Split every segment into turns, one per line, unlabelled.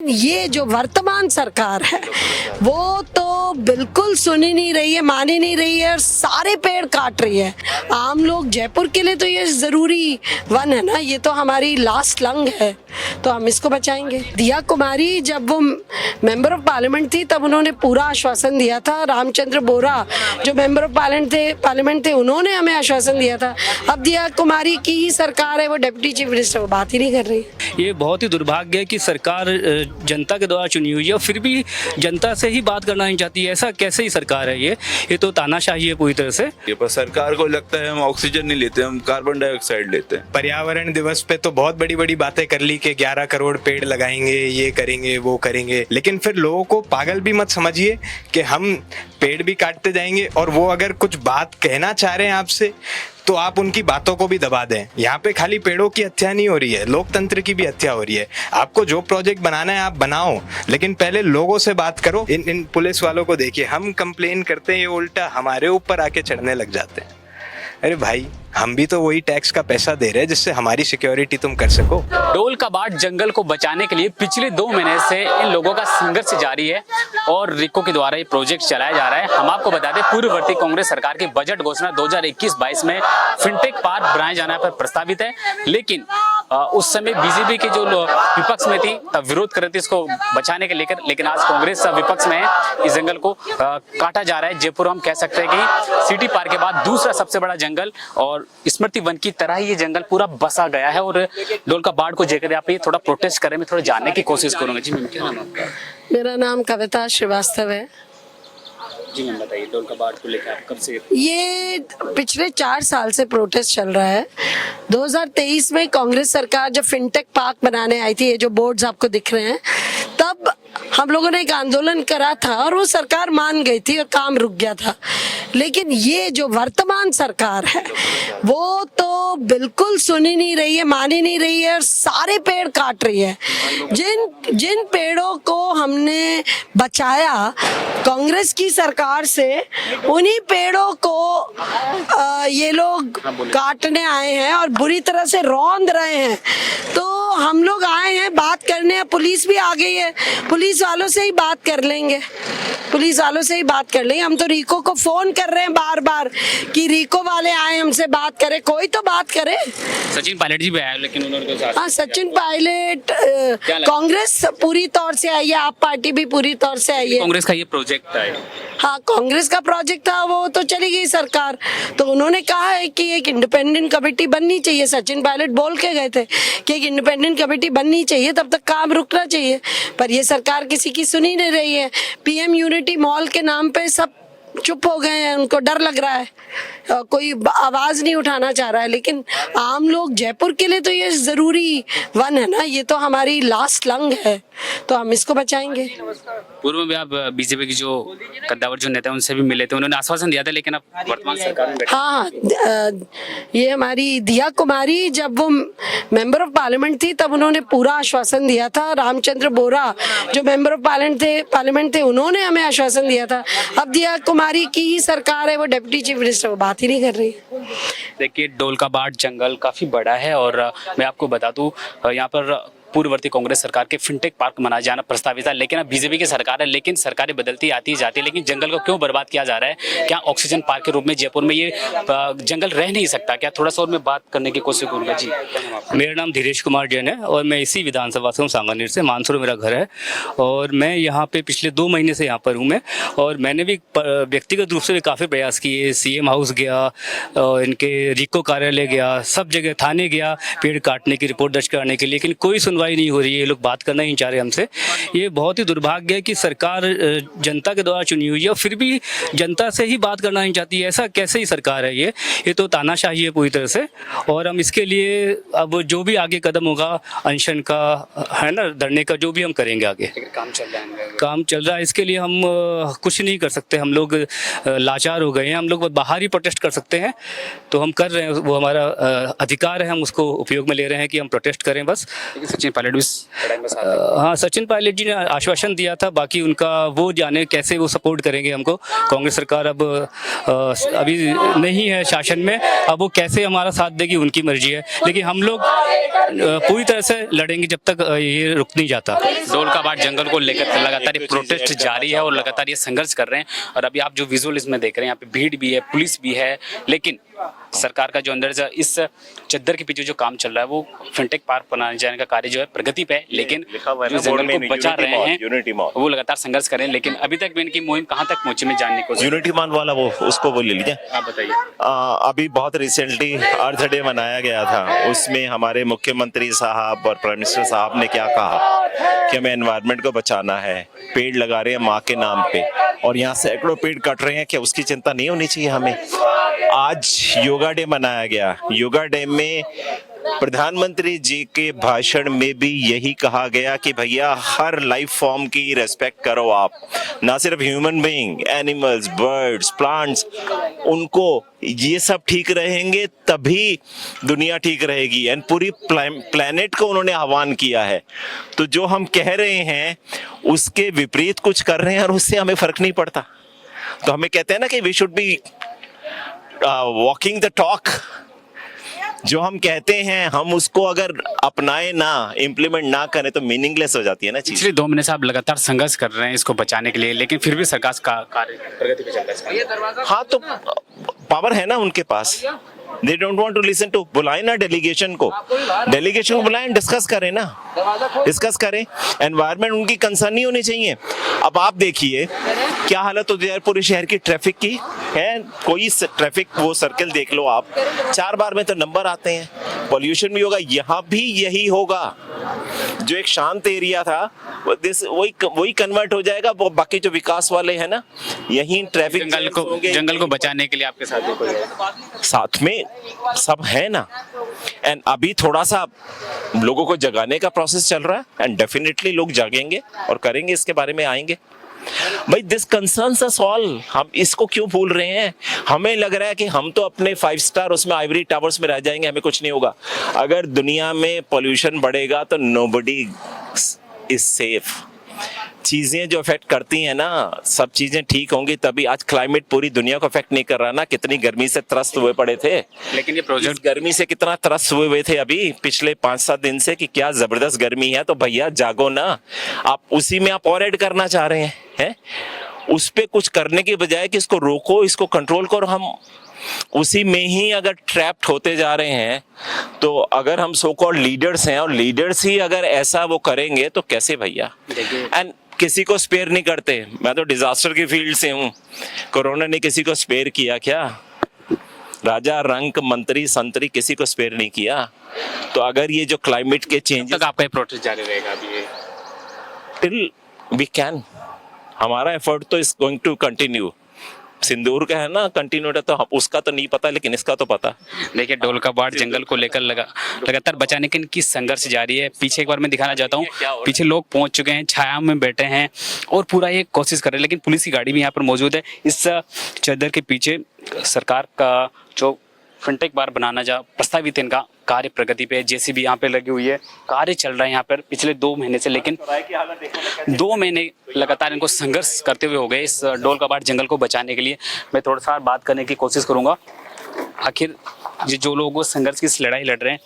ये जो वर्तमान सरकार है वो तो बिल्कुल सुन ही नहीं रही है, मान ही नहीं रही है और सारे पेड़ काट रही है। आम लोग, जयपुर के लिए तो ये जरूरी वन है ना, ये तो हमारी लास्ट लंग है, तो हम इसको बचाएंगे। दिया कुमारी जब वो मेंबर ऑफ पार्लियामेंट थी तब उन्होंने पूरा आश्वासन दिया था। रामचंद्र बोरा जो मेंबर ऑफ पार्लियामेंट थे उन्होंने हमें आश्वासन दिया था। अब दिया कुमारी की ही सरकार है, वो डिप्टी चीफ मिनिस्टर, वो बात ही नहीं कर रही।
ये बहुत ही दुर्भाग्य है कि सरकार जनता के द्वारा चुनी हुई है और फिर भी जनता से ही बात करना नहीं चाहती है। ऐसा कैसे ही सरकार है ये तो तानाशाही है पूरी तरह से।
ये पर सरकार को लगता है हम ऑक्सीजन नहीं लेते, हम कार्बन डाइऑक्साइड लेते हैं।
पर्यावरण दिवस पे तो बहुत बड़ी बड़ी बातें कर ली कि 11 करोड़ पेड़ लगाएंगे, ये करेंगे वो करेंगे, लेकिन फिर लोगों को पागल भी मत समझिए कि हम पेड़ भी काटते जाएंगे और वो अगर कुछ बात कहना चाह रहे हैं आपसे तो आप उनकी बातों को भी दबा दें। यहाँ पे खाली पेड़ों की हत्या नहीं हो रही है, लोकतंत्र की भी हत्या हो रही है। आपको जो प्रोजेक्ट बनाना है आप बनाओ, लेकिन पहले लोगों से बात करो। इन पुलिस वालों को देखिए, हम कंप्लेन करते हैं ये उल्टा हमारे ऊपर आके चढ़ने लग जाते हैं। अरे भाई, हम भी तो वही टैक्स का पैसा दे रहे हैं जिससे हमारी सिक्योरिटी तुम कर सको।
डोल का बाट जंगल को बचाने के लिए पिछले 2 महीने से इन लोगों का संघर्ष जारी है और रिको के द्वारा ये प्रोजेक्ट चलाया जा रहा है। हम आपको बता दें, पूर्ववर्ती कांग्रेस सरकार की बजट घोषणा 2021-22 में फिनटेक पार्क बनाए जाने पर प्रस्तावित है, लेकिन उस समय बीजेपी के जो विपक्ष में थी तब विरोध कर रही थी इसको बचाने के लेकर, लेकिन आज कांग्रेस विपक्ष में है। इस जंगल को काटा जा रहा है। जयपुर हम कह सकते हैं कि सिटी पार्क के बाद दूसरा सबसे बड़ा जंगल और स्मृति वन की तरह ही ये जंगल पूरा बसा गया है। और डोल का बाढ़ को लेकर आप ये थोड़ा प्रोटेस्ट करें, मैं थोड़ा जानने की कोशिश करूंगा। जी मैम, क्या नाम आपका?
मेरा नाम कविता श्रीवास्तव है।
जी मैम बताइए, डोल का बाढ़ को लेकर आप कब से?
ये पिछले 4 साल से प्रोटेस्ट चल रहा है। 2023 में कांग्रेस सरकार जब फिनटेक पार्क बनाने आई थी, ये जो बोर्ड्स आपको दिख रहे हैं, तब हम लोगों ने एक आंदोलन करा था और वो सरकार मान गई थी और काम रुक गया था। लेकिन ये जो वर्तमान सरकार है वो तो बिल्कुल सुन ही नहीं रही है, मान ही नहीं रही है और सारे पेड़ काट रही है। जिन पेड़ों को हमने बचाया कांग्रेस की सरकार से, उन्हीं पेड़ों को ये लोग काटने आए हैं और बुरी तरह से रौंद रहे हैं। तो हम लोग आए हैं बात करने, पुलिस भी आ गई है, पुलिस वालों से ही बात कर लेंगे, पुलिस वालों से ही बात कर लेंगे। हम तो रीको को फोन कर रहे हैं बार बार कि रीको वाले आए हमसे बात करें, कोई तो बात करे।
सचिन पायलट जी भी आए, लेकिन उन्होंने तो
हाँ, सचिन पायलट, कांग्रेस पूरी तौर से आई है, आप पार्टी भी पूरी तौर से आई है।
कांग्रेस का ये प्रोजेक्ट है।
हाँ, कांग्रेस का प्रोजेक्ट था, वो तो चली गई सरकार। तो उन्होंने कहा है कि एक इंडिपेंडेंट कमेटी बननी चाहिए। सचिन पायलट बोल के गए थे कि एक इंडिपेंडेंट कमेटी बननी चाहिए, तब तक काम रुकना चाहिए, पर ये सरकार किसी की सुनी नहीं रही है। पीएम यूनिटी मॉल के नाम पे सब चुप हो गए हैं, उनको डर लग रहा है, कोई आवाज नहीं उठाना चाह रहा है। लेकिन आम लोग, जयपुर के लिए तो ये जरूरी वन है ना, ये तो हमारी लास्ट लंग है, तो हम इसको बचाएंगे।
पूर्व में आप बीजेपी की जो कद्दावर जो नेता उनसे भी मिले थे, उन्होंने आश्वासन दिया था, लेकिन अब वर्तमान सरकार में
हाँ, ये हमारी दिया कुमारी जब वो मेंबर ऑफ पार्लियामेंट थी तब उन्होंने पूरा आश्वासन दिया था। रामचंद्र बोरा जो मेंबर ऑफ पार्लियामेंट थे उन्होंने हमें आश्वासन दिया था। अब दिया कुमारी की ही सरकार है, वो डिप्टी चीफ मिनिस्टर, वो बात ही नहीं कर रही।
देखिए, डोल का बाट जंगल काफी बड़ा है और मैं आपको बता दूं, यहाँ पर पूर्ववर्ती कांग्रेस सरकार के फिनटेक पार्क बनाया जाना प्रस्तावित था, लेकिन अब बीजेपी की सरकार है, लेकिन सरकारें बदलती आती जाती है, लेकिन जंगल को क्यों बर्बाद किया जा रहा है? क्या ऑक्सीजन पार्क के रूप में जयपुर में ये जंगल रह नहीं सकता क्या? थोड़ा सा और मैं बात करने की कोशिश करूंगा। जी, मेरा नाम धीरेश कुमार जैन है और मैं इसी विधानसभा से हूँ, सांगानेर से, मानसूर मेरा घर है और मैं यहाँ पे पिछले 2 महीने से यहाँ पर हूँ मैं। और मैंने भी व्यक्तिगत रूप से भी काफ़ी प्रयास किए, CM हाउस गया, इनके रिको कार्यालय गया, सब जगह थाने गया पेड़ काटने की रिपोर्ट दर्ज कराने के लिए, लेकिन कोई सुनवाई नहीं हो रही है। ये लोग बात करना ही चाह रहे हमसे। ये बहुत ही दुर्भाग्य है कि सरकार जनता के द्वारा चुनी हुई है और फिर भी जनता से ही बात करना नहीं चाहती है। ऐसा कैसे ही सरकार है ये तो तानाशाही है पूरी तरह से। और हम इसके लिए अब जो भी आगे कदम होगा, अनशन का है ना, धरने का, जो भी हम करेंगे आगे। काम चल रहा है, इसके लिए हम कुछ नहीं कर सकते। हम लोग लाचार हो गए हैं, हम लोग बाहर ही प्रोटेस्ट कर सकते हैं, तो हम कर रहे हैं, वो हमारा अधिकार है, हम उसको उपयोग में ले रहे हैं कि हम प्रोटेस्ट करें बस।
सचिन
सचिन पायलट भी लड़ाई में साथ हैं।
हाँ, सचिन पायलट जी ने आश्वासन दिया था, बाकी उनका वो जाने कैसे वो सपोर्ट करेंगे हमको। कांग्रेस सरकार अब अभी नहीं है शासन में, अब वो कैसे हमारा साथ देगी उनकी मर्जी है, लेकिन हम लोग पूरी तरह से लड़ेंगे जब तक ये रुक नहीं जाता।
डोल का बाट जंगल को लेकर लगातार ये प्रोटेस्ट जारी है और लगातार ये संघर्ष कर रहे हैं। और अभी आप जो विजुअल इसमें देख रहे हैं, यहाँ पे भीड़ भी है, पुलिस भी है, लेकिन सरकार का जो अंदर से इस चद्दर के पीछे जो काम चल रहा है वो फिनटेक पार्क बनाने जाने का कार्य जो है प्रगति पे है, लेकिन जो जंगल को बचा रहे हैं वो लगातार संघर्ष कर रहे हैं। लेकिन अभी तक भी इनकी मुहिम कहाँ तक पहुंची में जानने को।
यूनिटी मान वाला वो उसको वो ले लीजिए।
आप बताइए।
अभी बहुत रिसेंटली अर्थ डे मनाया गया था, उसमें हमारे मुख्यमंत्री साहब और प्राइम मिनिस्टर साहब ने क्या कहा कि हमें एनवायरनमेंट को बचाना है, पेड़ लगा रहे हैं माँ के नाम पे, और यहाँ सैकड़ों पेड़ कट रहे हैं, क्या उसकी चिंता नहीं होनी चाहिए हमें। आज योगा डे मनाया गया, योगा डे में प्रधानमंत्री जी के भाषण में भी यही कहा गया कि भैया हर लाइफ फॉर्म की रेस्पेक्ट करो आप, ना सिर्फ human being, animals, birds, plants, उनको ये सब ठीक रहेंगे तभी दुनिया ठीक रहेगी। एंड पूरी प्लेनेट को उन्होंने आह्वान किया है। तो जो हम कह रहे हैं उसके विपरीत कुछ कर रहे हैं और उससे हमें फर्क नहीं पड़ता। तो हमें कहते हैं ना कि we should be walking the talk. जो हम कहते हैं हम उसको अगर अपनाए ना, इम्प्लीमेंट ना करें तो मीनिंगलेस हो जाती है ना चीज।
पिछले 2 महीने से आप लगातार संघर्ष कर रहे हैं इसको बचाने के लिए, लेकिन फिर भी सरकार का कार्य प्रगति पे चल रहा है।
हाँ, तो पावर है ना उनके पास। They don't want to listen to, बुलाए ना डेलीगेशन को बुलाएं, डिस्कस करें ना, डिस्कस करें। एनवायरनमेंट उनकी कंसर्न नहीं होनी चाहिए। अब आप देखिए क्या हालत होती है पूरे शहर की ट्रैफिक की है। कोई ट्रैफिक वो सर्कल देख लो आप, 4 बार में तो नंबर आते हैं। पॉल्यूशन भी होगा, यहाँ भी यही होगा। जो एक शांत एरिया था वही कन्वर्ट हो जाएगा। वो बाकी जो विकास वाले हैं ना, यही ट्रैफिक
जंगल को बचाने के लिए आपके
साथ में सब है ना। एंड अभी थोड़ा सा लोगों को जगाने का प्रोसेस चल रहा है, एंड डेफिनेटली लोग जागेंगे और करेंगे, इसके बारे में आएंगे। भाई दिस कंसर्न्स अस ऑल। हम इसको क्यों भूल रहे हैं? हमें लग रहा है कि हम तो अपने 5 स्टार उसमें आइवरी टावर्स में रह जाएंगे, हमें कुछ नहीं होगा। अगर दुनिया में पॉल्यूशन बढ़ेगा तो नोबडी इज सेफ। चीजें जो अफेक्ट करती हैं ना, सब चीजें ठीक होंगी तभी। आज क्लाइमेट पूरी दुनिया को अफेक्ट नहीं कर रहा ना। कितनी गर्मी से त्रस्त हुए पड़े थे,
लेकिन ये प्रोजेक्ट
गर्मी से कितना त्रस्त हुए थे अभी पिछले 5-7 दिन से कि क्या जबरदस्त गर्मी है। तो भैया जागो ना। आप उसी में आप और ऐड करना चाह रहे हैं, उस पे कुछ करने के बजाय कि इसको रोको, इसको कंट्रोल करो। हम उसी में ही अगर ट्रैप्ड होते जा रहे हैं, तो अगर हम सो कॉल्ड लीडर्स हैं और लीडर्स ही अगर ऐसा वो करेंगे तो कैसे भैया। एंड किसी को स्पेयर नहीं करते। मैं तो डिजास्टर की फील्ड से हूँ। कोरोना ने किसी को स्पेयर किया क्या? राजा, रंक, मंत्री, संतरी, किसी को स्पेयर नहीं किया। तो अगर ये जो क्लाइमेट के चेंजेस
तक आपका प्रोटेस्ट जारी रहेगा अभी
टिल वी कैन। हमारा एफर्ट तो इज गोइंग टू कंटिन्यू। सिंदूर का है ना कंटिन्यू, तो उसका तो नहीं पता, लेकिन इसका तो पता।
देखिए डोल का बाट जंगल को लेकर लगातार बचाने की इनकी संघर्ष जारी है। पीछे एक बार मैं दिखाना चाहता हूँ, पीछे लोग पहुंच चुके हैं, छाया में बैठे हैं और पूरा ये कोशिश कर रहे हैं, लेकिन पुलिस की गाड़ी भी यहाँ पर मौजूद है। इस चद्दर के पीछे सरकार का जो फिनटेक पार्क बनाना जा प्रस्तावित इनका कार्य प्रगति पे, जेसीबी यहाँ पे लगी हुई है, कार्य चल रहा है यहाँ पर पिछले 2 महीने से। लेकिन 2 महीने लगातार इनको संघर्ष करते हुए हो गए इस डोल का बाट जंगल को बचाने के लिए। मैं थोड़ा सा बात करने की कोशिश करूंगा। आखिर ये जो लोग वो संघर्ष की इस लड़ाई लड़ रहे हैं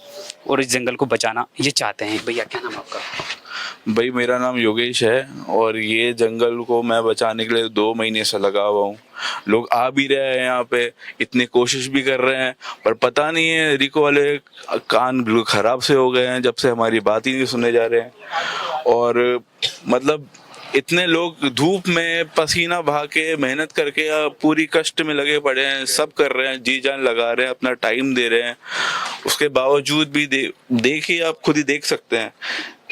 और इस जंगल को बचाना ये चाहते हैं। भैया क्या नाम है आपका?
भाई मेरा नाम योगेश है और ये जंगल को मैं बचाने के लिए 2 महीने से लगा हुआ हूँ। लोग आ भी रहे हैं यहाँ पे, इतनी कोशिश भी कर रहे हैं, पर पता नहीं है रिको वाले कान बिल्कुल खराब से हो गए हैं जब से हमारी बात ही नहीं सुने जा रहे हैं। और मतलब इतने लोग धूप में पसीना बहा के मेहनत करके पूरी कष्ट में लगे पड़े हैं, सब कर रहे हैं, जी जान लगा रहे हैं, अपना टाइम दे रहे हैं। उसके बावजूद भी देखिए, आप खुद ही देख सकते हैं।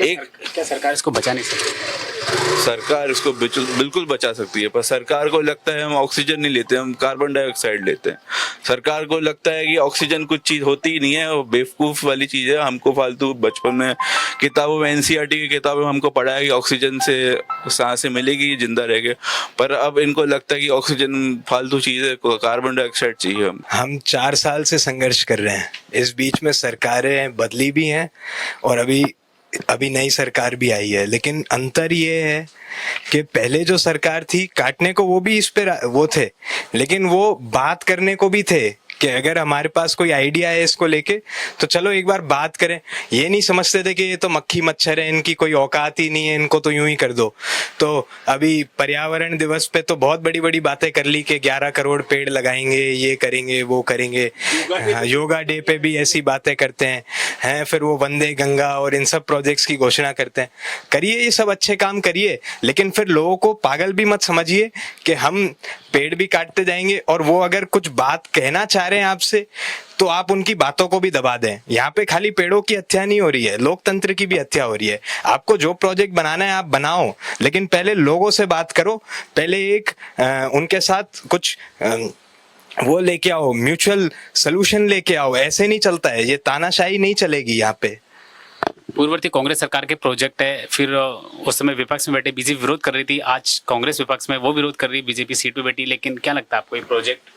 क्या सरकार इसको बचा नहीं सकती?
सरकार इसको बिल्कुल बचा सकती है, पर सरकार को लगता है हम ऑक्सीजन नहीं लेते, हम कार्बन डाइऑक्साइड लेते हैं। सरकार को लगता है कि ऑक्सीजन कुछ चीज होती ही नहीं है, वो बेवकूफ वाली चीज है। हमको फालतू बचपन में किताबों में, एनसीईआरटी की किताबों में हमको पढ़ाया कि ऑक्सीजन से सांसें मिलेगी जिंदा रह के, पर अब इनको लगता है कि ऑक्सीजन फालतू चीज है, कार्बन डाइऑक्साइड चाहिए।
हम 4 साल से संघर्ष कर रहे हैं। इस बीच में सरकारें बदली भी हैं और अभी अभी नई सरकार भी आई है, लेकिन अंतर ये है कि पहले जो सरकार थी काटने को वो भी इस पे वो थे, लेकिन वो बात करने को भी थे कि अगर हमारे पास कोई आइडिया है इसको लेके तो चलो एक बार बात करें। ये नहीं समझते थे कि ये तो मक्खी मच्छर है, इनकी कोई औकात ही नहीं है, इनको तो यूं ही कर दो। तो अभी पर्यावरण दिवस पे तो बहुत बड़ी बड़ी बातें कर ली कि 11 करोड़ पेड़ लगाएंगे, ये करेंगे, वो करेंगे। योगा डे पे भी ऐसी बातें करते हैं। फिर वो वंदे गंगा और इन सब प्रोजेक्ट्स की घोषणा करते हैं। करिए, ये सब अच्छे काम करिए, लेकिन फिर लोगों को पागल भी मत समझिए कि हम पेड़ भी काटते जाएंगे और वो अगर कुछ बात कहना चाह रहे हैं आपसे तो आप उनकी बातों को भी दबा दें। यहाँ पे खाली पेड़ों की हत्या नहीं हो रही है, लोकतंत्र की भी हत्या हो रही है। आपको जो प्रोजेक्ट बनाना है आप बनाओ, लेकिन पहले लोगों से बात करो, पहले एक उनके साथ कुछ वो लेके आओ, म्यूचुअल सोल्यूशन लेके आओ। ऐसे नहीं चलता है, ये तानाशाही नहीं चलेगी यहाँ पे।
पूर्ववर्ती कांग्रेस सरकार के प्रोजेक्ट है, फिर उस समय विपक्ष में बैठे बीजेपी विरोध कर रही थी, आज कांग्रेस विपक्ष में वो विरोध कर रही, बीजेपी सीट पे बैठी। लेकिन क्या लगता है आपको ये प्रोजेक्ट?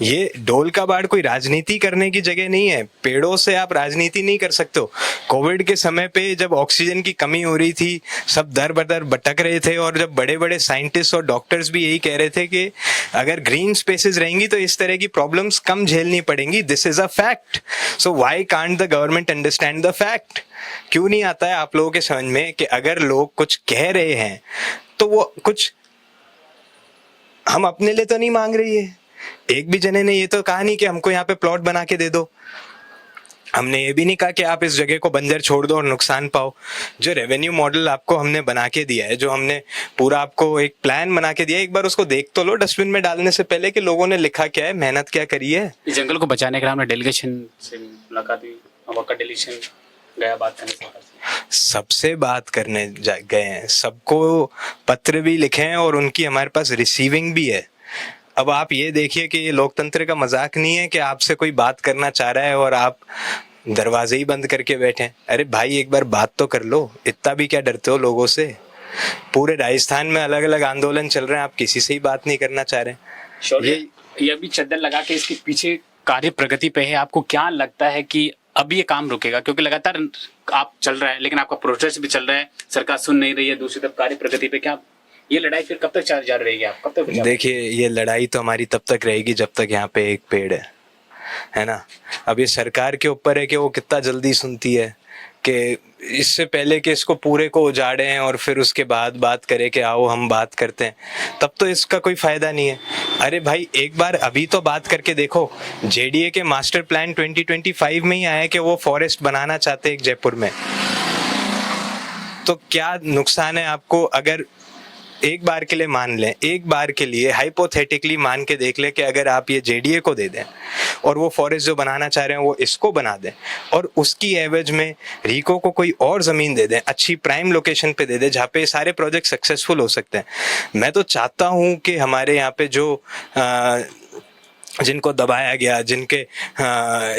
ये ढोल का बाढ़ कोई राजनीति करने की जगह नहीं है। पेड़ों से आप राजनीति नहीं कर सकते हो। कोविड के समय पे जब ऑक्सीजन की कमी हो रही थी, सब दर बदर भटक रहे थे, और जब बड़े बड़े साइंटिस्ट और डॉक्टर्स भी यही कह रहे थे कि अगर ग्रीन स्पेसेस रहेंगी तो इस तरह की प्रॉब्लम्स कम झेलनी पड़ेंगी। This is a fact. So why can't the government understand the fact? क्यों नहीं आता है आप लोगों के समझ में कि अगर लोग कुछ कह रहे हैं तो वो कुछ हम अपने लिए तो नहीं मांग रही है। एक भी जने ने ये तो कहा नहीं कि हमको यहाँ पे प्लॉट बना के दे दो। हमने ये भी नहीं कहा कि आप इस जगह को बंजर छोड़ दो और नुकसान पाओ। जो रेवेन्यू मॉडल आपको हमने बना के दिया है, जो हमने पूरा आपको एक प्लान बना के दिया है, एक बार उसको देख तो लो डस्टबिन में डालने से पहले कि लोगों ने लिखा क्या है, मेहनत क्या करी है।
इस जंगल को बचाने के लिए हमने डेलीगेशन से मुलाकात हुई, वक्त डेलीगेशन गया बात करने से।
सबसे बात करने गए हैं, सबको पत्र भी लिखे हैं और उनकी हमारे पास रिसीविंग भी है। अब आप ये देखिए कि ये लोकतंत्र का मजाक नहीं है कि आपसे कोई बात करना चाह रहा है और आप दरवाजे ही बंद करके बैठे हैं। अरे भाई, एक बार बात तो कर लो, इतना भी क्या डरते हो लोगों से? पूरे राजस्थान में अलग अलग आंदोलन चल रहे हैं, आप किसी से ही बात नहीं करना चाह रहे।
ये अभी चद्दर लगा के इसके पीछे कार्य प्रगति पे है। आपको क्या लगता है कि अब ये काम रुकेगा? क्योंकि लगातार आप चल रहा है, लेकिन आपका प्रोटेस्ट भी चल रहा है, सरकार सुन नहीं रही है, दूसरी तरफ कार्य प्रगति पे क्या ये लड़ाई फिर कब तक जा रहेगी? आप कब तक?
देखिए, ये लड़ाई तो हमारी तब तक रहेगी जब तक यहाँ पे एक पेड़ है ना। अब ये सरकार के ऊपर है कि वो कितना जल्दी सुनती है, कि इससे पहले कि इसको पूरे को उजाड़े हैं और फिर उसके बाद बात करें कि आओ हम बात करते हैं, तब तो इसका कोई फायदा नहीं है। अरे भाई, एक बार अभी तो बात करके देखो। जेडीए के मास्टर प्लान 2025 में ही आया कि वो फॉरेस्ट बनाना चाहते हैं एक जयपुर में। तो क्या नुकसान है आपको अगर एक बार के लिए मान लें, एक बार के लिए हाइपोथेटिकली मान के देख लें कि अगर आप ये जेडीए को दे दें और वो फॉरेस्ट जो बनाना चाह रहे हैं वो इसको बना दें, और उसकी एवज में रीको को कोई और ज़मीन दे दें, अच्छी प्राइम लोकेशन पे दे दें जहाँ पे सारे प्रोजेक्ट सक्सेसफुल हो सकते हैं। मैं तो चाहता हूँ कि हमारे यहाँ पे जो जिनको दबाया गया, जिनके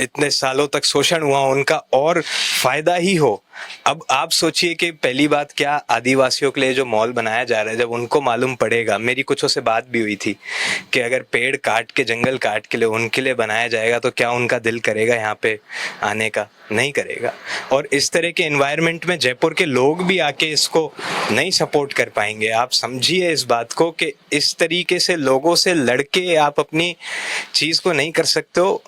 इतने सालों तक शोषण हुआ, उनका और फायदा ही हो। अब आप सोचिए कि पहली बात क्या, आदिवासियों के लिए जो मॉल बनाया जा रहा है, जब उनको मालूम पड़ेगा, मेरी कुछ से बात भी हुई थी कि अगर पेड़ काट के, जंगल काट के लिए उनके लिए बनाया जाएगा तो क्या उनका दिल करेगा यहाँ पे आने का? नहीं करेगा। और इस तरह के एनवायरनमेंट में जयपुर के लोग भी आके इसको नहीं सपोर्ट कर पाएंगे। आप समझिए इस बात को कि इस तरीके से लोगों से लड़के आप अपनी चीज़ को नहीं कर सकते हो।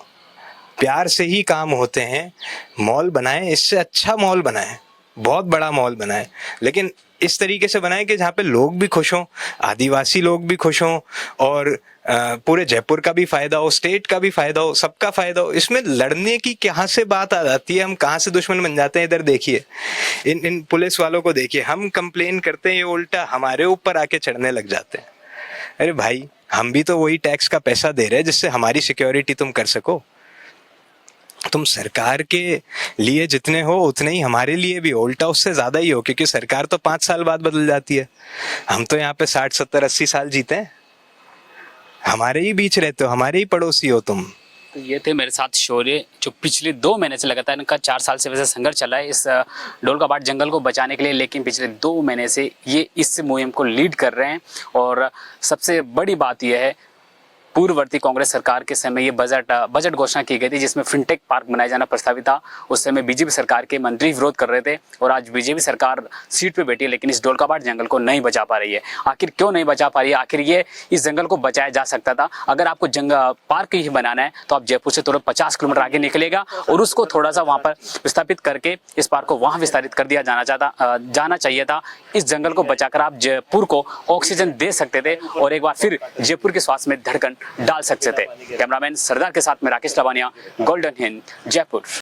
प्यार से ही काम होते हैं। मॉल बनाएं, इससे अच्छा मॉल बनाएं, बहुत बड़ा मॉल बनाएं, लेकिन इस तरीके से बनाएं कि जहाँ पे लोग भी खुश हों, आदिवासी लोग भी खुश हों, और पूरे जयपुर का भी फायदा हो, स्टेट का भी फायदा हो, सबका फायदा हो। इसमें लड़ने की कहाँ से बात आ जाती है? हम कहाँ से दुश्मन बन जाते हैं? इधर देखिए, इन पुलिस वालों को देखिए, हम कंप्लेन करते हैं, ये उल्टा हमारे ऊपर आके चढ़ने लग जाते हैं। अरे भाई, हम भी तो वही टैक्स का पैसा दे रहे हैं जिससे हमारी सिक्योरिटी तुम कर सको। तुम सरकार के लिए जितने हो उतने ही हमारे लिए भी हो, उल्टा उससे ज्यादा ही हो, क्योंकि सरकार तो 5 साल बाद बदल जाती है। हम तो यहाँ पे 60, 70, 80 साल जीते हैं। हमारे ही बीच रहते हो, हमारे ही पड़ोसी हो तुम।
तो ये थे मेरे साथ शौर्य, जो पिछले 2 महीने से लगातार, इनका 4 साल से वैसे संघर्ष चला है इस ढोल का बाट जंगल को बचाने के लिए, लेकिन पिछले 2 महीने से ये इस मुहिम को लीड कर रहे हैं। और सबसे बड़ी बात यह है पूर्ववर्ती कांग्रेस सरकार के समय ये बजट घोषणा की गई थी जिसमें फिनटेक पार्क बनाया जाना प्रस्तावित था। उस समय बीजेपी सरकार के मंत्री विरोध कर रहे थे और आज बीजेपी सरकार सीट पे बैठी है लेकिन इस डोलकाबाट जंगल को नहीं बचा पा रही है। आखिर क्यों नहीं बचा पा रही है? आखिर ये इस जंगल को बचाया जा सकता था। अगर आपको पार्क ही बनाना है तो आप जयपुर से तुरंत 50 किलोमीटर आगे निकलेगा और उसको थोड़ा सा वहां पर विस्थापित करके इस पार्क को वहां विस्तारित कर दिया जाना चाहिए था। इस जंगल को बचाकर आप जयपुर को ऑक्सीजन दे सकते थे और एक बार फिर जयपुर के स्वास्थ्य में धड़कन डाल सकते थे। कैमरामैन सरदार के साथ में राकेश लवानिया, गोल्डन हिंद, जयपुर।